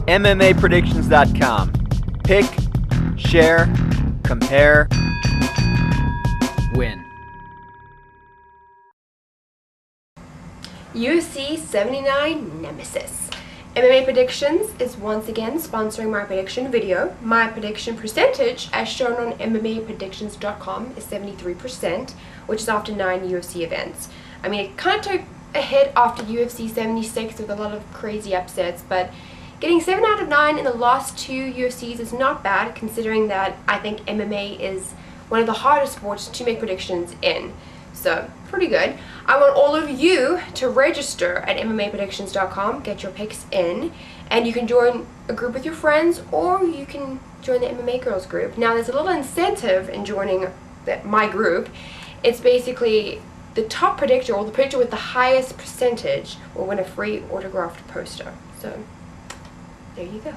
MMApredictions.com. Pick, share, compare, win. UFC 79 Nemesis. MMA Predictions is once again sponsoring my prediction video. My prediction percentage, as shown on MMApredictions.com, is 73%, which is after 9 UFC events. I mean, it kind of took a hit after UFC 76 with a lot of crazy upsets, but getting 7 out of 9 in the last 2 UFCs is not bad, considering that I think MMA is one of the hardest sports to make predictions in. So, pretty good. I want all of you to register at MMApredictions.com, get your picks in, and you can join a group with your friends, or you can join the MMA Girls group. Now, there's a little incentive in joining my group. It's basically the top predictor, or the predictor with the highest percentage, will win a free autographed poster. So, there you go.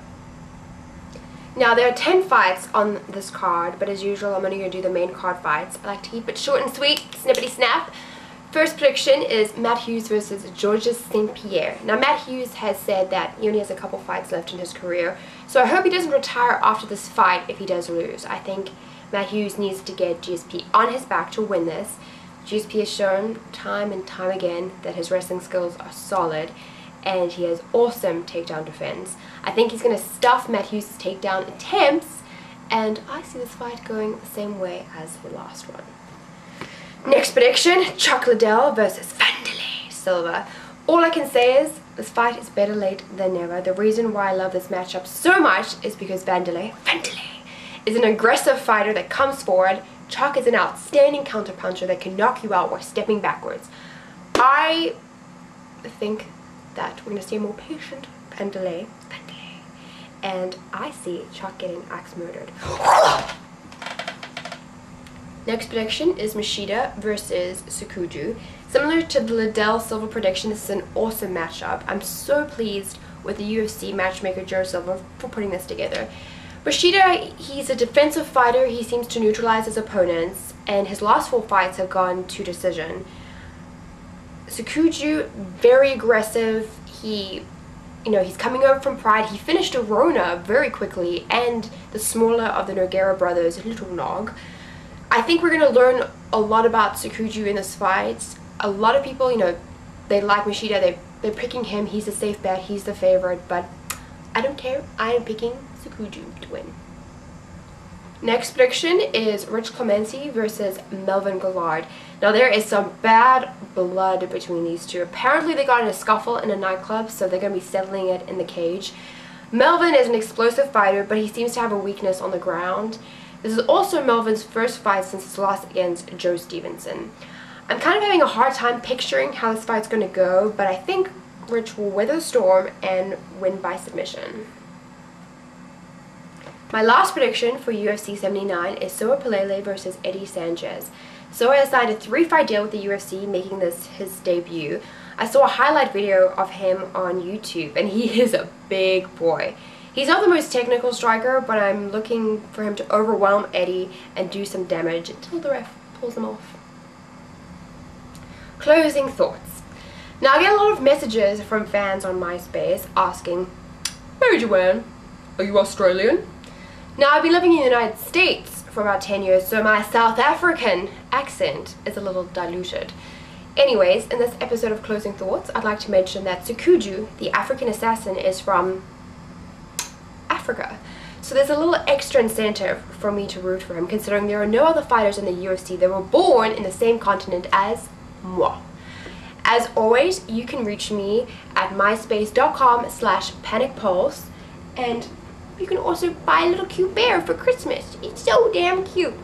Now, there are 10 fights on this card, but as usual, I'm only going to do the main card fights. I like to keep it short and sweet, snippety snap. First prediction is Matt Hughes versus Georges St. Pierre. Now, Matt Hughes has said that he only has a couple fights left in his career, so I hope he doesn't retire after this fight if he does lose. I think Matt Hughes needs to get GSP on his back to win this. GSP has shown time and time again that his wrestling skills are solid, and he has awesome takedown defense. I think he's going to stuff Matt Hughes' takedown attempts, and I see this fight going the same way as the last one. Next prediction, Chuck Liddell versus Wanderlei Silva. All I can say is, this fight is better late than never. The reason why I love this matchup so much is because Wanderlei is an aggressive fighter that comes forward. Chuck is an outstanding counterpuncher that can knock you out while stepping backwards. I think that we're going to see a more patient Wanderlei, and I see Chuck getting axe murdered. Next prediction is Machida versus Sukuju. Similar to the Liddell Silva prediction, this is an awesome matchup. I'm so pleased with the UFC matchmaker Joe Silva for putting this together. Machida, he's a defensive fighter. He seems to neutralize his opponents, and his last 4 fights have gone to decision. Sukuju, very aggressive. He's coming over from Pride. He finished Arona very quickly, and the smaller of the Nogueira brothers, Little Nog. I think we're going to learn a lot about Sukuju in this fight. A lot of people, they like Machida. They're picking him. He's a safe bet. He's the favorite, but I don't care. I am picking Sukuju to win. Next prediction is Rich Clemente versus Melvin Guillard. Now, there is some bad blood between these two. Apparently, they got in a scuffle in a nightclub, so they're going to be settling it in the cage. Melvin is an explosive fighter, but he seems to have a weakness on the ground. This is also Melvin's first fight since his loss against Joe Stevenson. I'm kind of having a hard time picturing how this fight's going to go, but I think Rich will weather the storm and win by submission. My last prediction for UFC 79 is Soa Palele versus Eddie Sanchez. Soa has signed a 3-fight deal with the UFC, making this his debut. I saw a highlight video of him on YouTube, and he is a big boy. He's not the most technical striker, but I'm looking for him to overwhelm Eddie and do some damage until the ref pulls him off. Closing thoughts. Now, I get a lot of messages from fans on MySpace asking, "Hey Joanne, are you Australian?" Now, I've been living in the United States for about 10 years, so my South African accent is a little diluted. Anyways, in this episode of Closing Thoughts, I'd like to mention that Sukuju, the African assassin, is from Africa. So there's a little extra incentive for me to root for him, considering there are no other fighters in the UFC that were born in the same continent as moi. As always, you can reach me at myspace.com/panicpulse, and you can also buy a little cute bear for Christmas. It's so damn cute.